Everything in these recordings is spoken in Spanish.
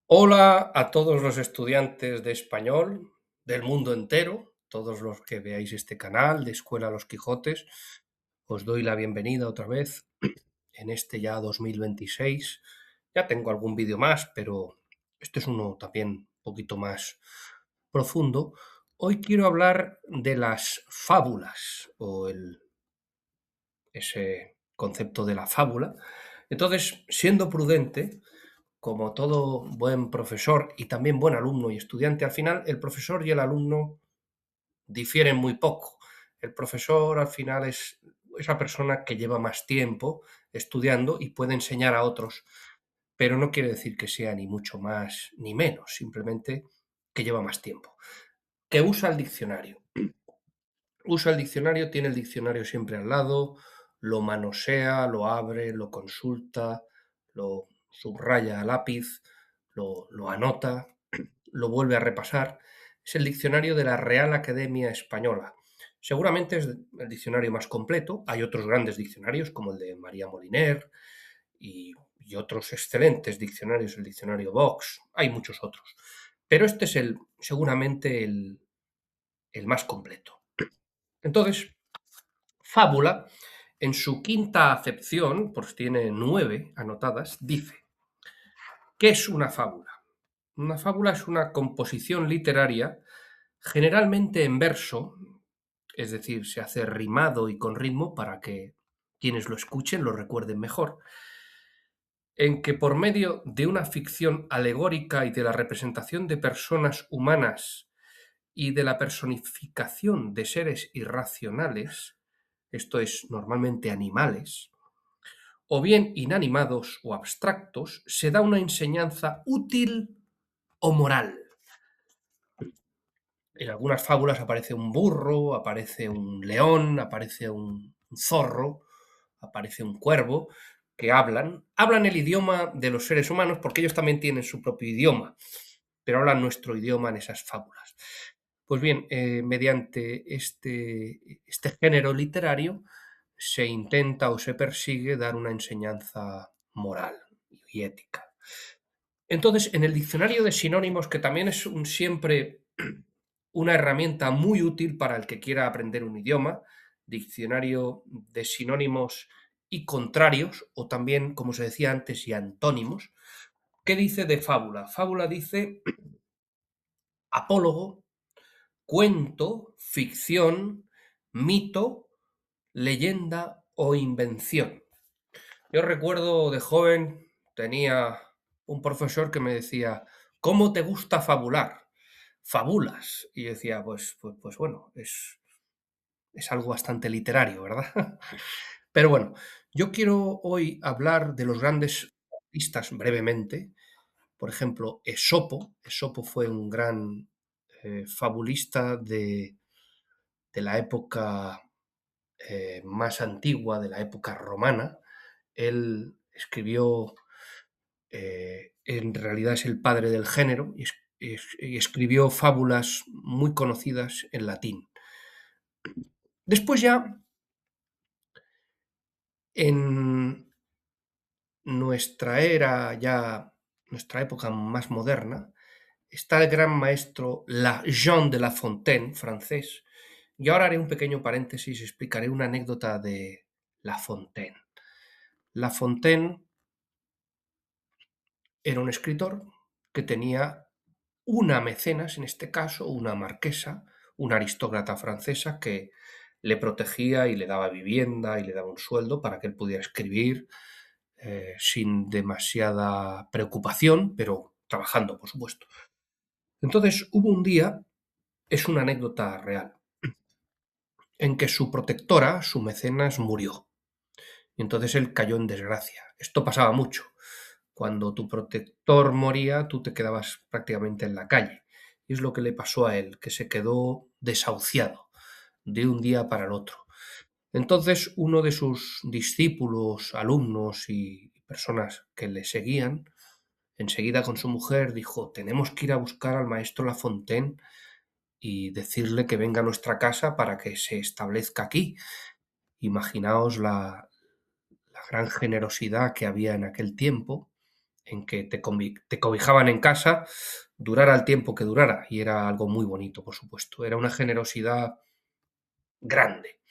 Hola a todos los estudiantes de español del mundo entero, todos los que veáis este canal de Escuela Los Quijotes, os doy la bienvenida otra vez en este ya 2026. Ya tengo algún vídeo más, pero este es uno también un poquito más profundo. Hoy quiero hablar de las fábulas o ese concepto de la fábula. Entonces, siendo prudente, como todo buen profesor y también buen alumno y estudiante, al final el profesor y el alumno difieren muy poco. El profesor al final es esa persona que lleva más tiempo estudiando y puede enseñar a otros, pero no quiere decir que sea ni mucho más ni menos, simplemente que lleva más tiempo. Que usa el diccionario. Usa el diccionario, tiene el diccionario siempre al lado, lo manosea, lo abre, lo consulta, lo subraya a lápiz, lo anota, lo vuelve a repasar. Es el diccionario de la Real Academia Española. Seguramente es el diccionario más completo. Hay otros grandes diccionarios, como el de María Moliner y otros excelentes diccionarios, el diccionario Vox. Hay muchos otros. Pero este es seguramente el más completo. Entonces, fábula, en su quinta acepción, pues tiene 9 anotadas, dice: ¿qué es una fábula? Una fábula es una composición literaria, generalmente en verso, es decir, se hace rimado y con ritmo para que quienes lo escuchen lo recuerden mejor, en que por medio de una ficción alegórica y de la representación de personas humanas y de la personificación de seres irracionales, esto es normalmente animales, o bien inanimados o abstractos, se da una enseñanza útil o moral. En algunas fábulas aparece un burro, aparece un león, aparece un zorro, aparece un cuervo, que hablan el idioma de los seres humanos porque ellos también tienen su propio idioma, pero hablan nuestro idioma en esas fábulas. Pues bien, mediante este género literario se intenta o se persigue dar una enseñanza moral y ética. Entonces, en el diccionario de sinónimos, que también es siempre una herramienta muy útil para el que quiera aprender un idioma, diccionario de sinónimos y contrarios, o también, como se decía antes, y antónimos. ¿Qué dice de fábula? Fábula dice apólogo, cuento, ficción, mito, leyenda o invención. Yo recuerdo de joven, tenía un profesor que me decía: ¿cómo te gusta fabular? Fabulas. Y yo decía, pues bueno, es algo bastante literario, ¿verdad? Pero bueno, yo quiero hoy hablar de los grandes artistas brevemente. Por ejemplo, Esopo. Esopo fue un gran fabulista de la época más antigua, de la época romana. Él escribió, en realidad es el padre del género, y escribió fábulas muy conocidas en latín. Después ya, en nuestra era, ya nuestra época más moderna, está el gran maestro Jean de La Fontaine, francés, y ahora haré un pequeño paréntesis y explicaré una anécdota de La Fontaine. La Fontaine era un escritor que tenía una mecenas, en este caso, una marquesa, una aristócrata francesa que le protegía y le daba vivienda y le daba un sueldo para que él pudiera escribir sin demasiada preocupación, pero trabajando, por supuesto. Entonces hubo un día, es una anécdota real, en que su protectora, su mecenas, murió. Y entonces él cayó en desgracia. Esto pasaba mucho. Cuando tu protector moría, tú te quedabas prácticamente en la calle. Y es lo que le pasó a él, que se quedó desahuciado de un día para el otro. Entonces, uno de sus discípulos, alumnos y personas que le seguían, enseguida con su mujer dijo: tenemos que ir a buscar al maestro La Fontaine y decirle que venga a nuestra casa para que se establezca aquí. Imaginaos la gran generosidad que había en aquel tiempo. en que te cobijaban en casa, durara el tiempo que durara, y era algo muy bonito, por supuesto. Era una generosidad grande.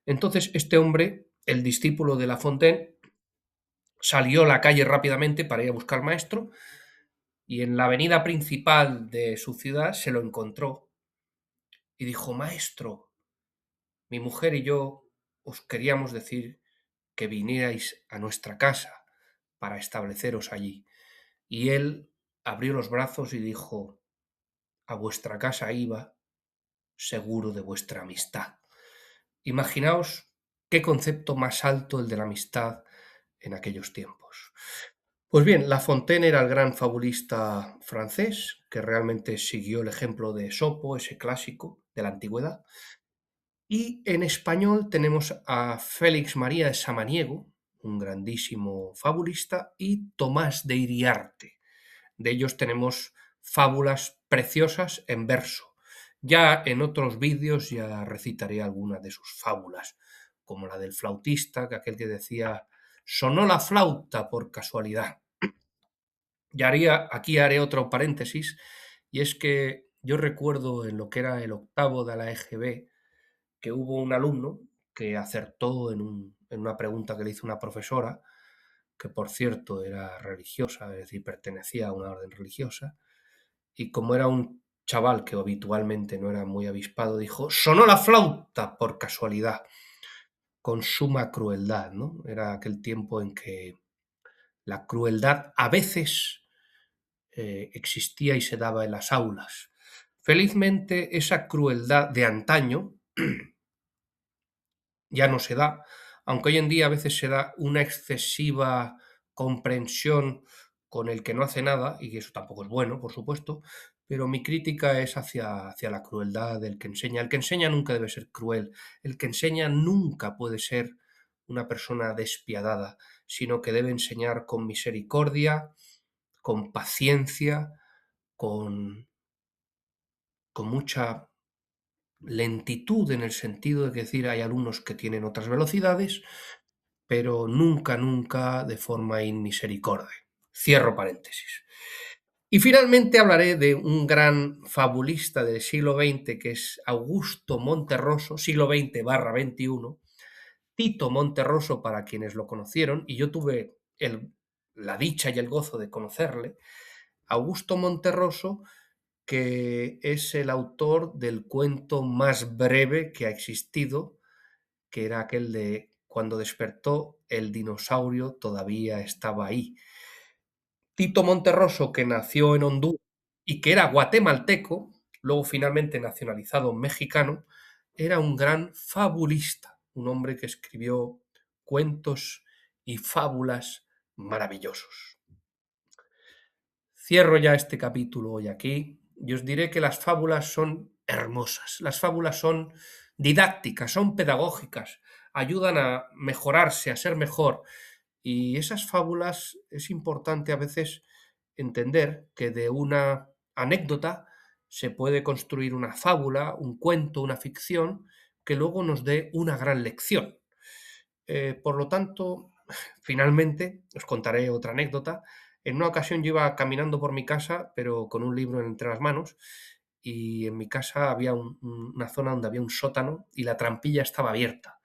Entonces, este hombre, el discípulo de La Fontaine, salió a la calle rápidamente para ir a buscar maestro y en la avenida principal de su ciudad se lo encontró y dijo: Maestro, mi mujer y yo os queríamos decir que vinierais a nuestra casa para estableceros allí. Y él abrió los brazos y dijo: a vuestra casa iba, seguro de vuestra amistad. Imaginaos qué concepto más alto el de la amistad en aquellos tiempos. Pues bien, La Fontaine era el gran fabulista francés que realmente siguió el ejemplo de Esopo, ese clásico de la antigüedad. Y en español tenemos a Félix María de Samaniego, un grandísimo fabulista, y Tomás de Iriarte. De ellos tenemos fábulas preciosas en verso. Ya en otros vídeos ya recitaré algunas de sus fábulas, como la del flautista, que aquel que decía: sonó la flauta por casualidad. Y aquí haré otro paréntesis, y es que yo recuerdo en lo que era el octavo de la EGB que hubo un alumno que acertó en una pregunta que le hizo una profesora, que por cierto era religiosa, es decir, pertenecía a una orden religiosa, y como era un chaval que habitualmente no era muy avispado, dijo: sonó la flauta por casualidad, con suma crueldad, ¿no? Era aquel tiempo en que la crueldad a veces existía y se daba en las aulas. Felizmente, esa crueldad de antaño ya no se da, aunque hoy en día a veces se da una excesiva comprensión con el que no hace nada, y eso tampoco es bueno, por supuesto, pero mi crítica es hacia la crueldad del que enseña. El que enseña nunca debe ser cruel, el que enseña nunca puede ser una persona despiadada, sino que debe enseñar con misericordia, con paciencia, con, con mucha lentitud, en el sentido de que decir, hay alumnos que tienen otras velocidades, pero nunca, nunca de forma inmisericordia. Cierro paréntesis. Y finalmente hablaré de un gran fabulista del siglo XX que es Augusto Monterroso, siglo XX/XXI, Tito Monterroso para quienes lo conocieron, y yo tuve la dicha y el gozo de conocerle. Augusto Monterroso, que es el autor del cuento más breve que ha existido, que era aquel de cuando despertó el dinosaurio todavía estaba ahí. Tito Monterroso, que nació en Honduras y que era guatemalteco, luego finalmente nacionalizado mexicano, era un gran fabulista, un hombre que escribió cuentos y fábulas maravillosos. Cierro ya este capítulo hoy aquí y os diré que las fábulas son hermosas, las fábulas son didácticas, son pedagógicas, ayudan a mejorarse, a ser mejor. Y esas fábulas es importante a veces entender que de una anécdota se puede construir una fábula, un cuento, una ficción que luego nos dé una gran lección. Por lo tanto, finalmente os contaré otra anécdota. En una ocasión yo iba caminando por mi casa, pero con un libro entre las manos, y en mi casa había una zona donde había un sótano y la trampilla estaba abierta.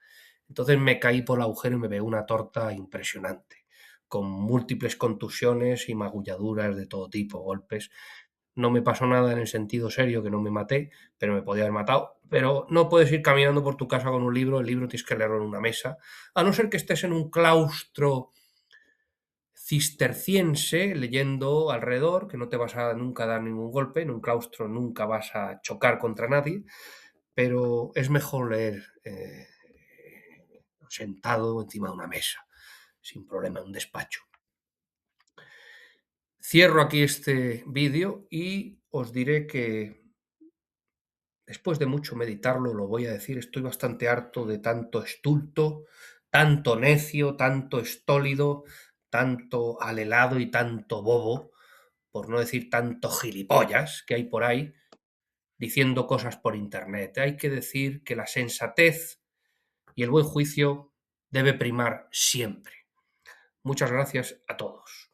Entonces me caí por el agujero y me pegué una torta impresionante, con múltiples contusiones y magulladuras de todo tipo, golpes. No me pasó nada en el sentido serio, que no me maté, pero me podía haber matado. Pero no puedes ir caminando por tu casa con un libro, el libro tienes que leerlo en una mesa, a no ser que estés en un claustro cisterciense leyendo alrededor, que no te vas a nunca dar ningún golpe, en un claustro nunca vas a chocar contra nadie, pero es mejor leer sentado encima de una mesa, sin problema, en un despacho. Cierro aquí este vídeo y os diré que después de mucho meditarlo, lo voy a decir, estoy bastante harto de tanto estulto, tanto necio, tanto estólido, tanto alelado y tanto bobo, por no decir tanto gilipollas que hay por ahí diciendo cosas por internet. Hay que decir que la sensatez y el buen juicio debe primar siempre. Muchas gracias a todos.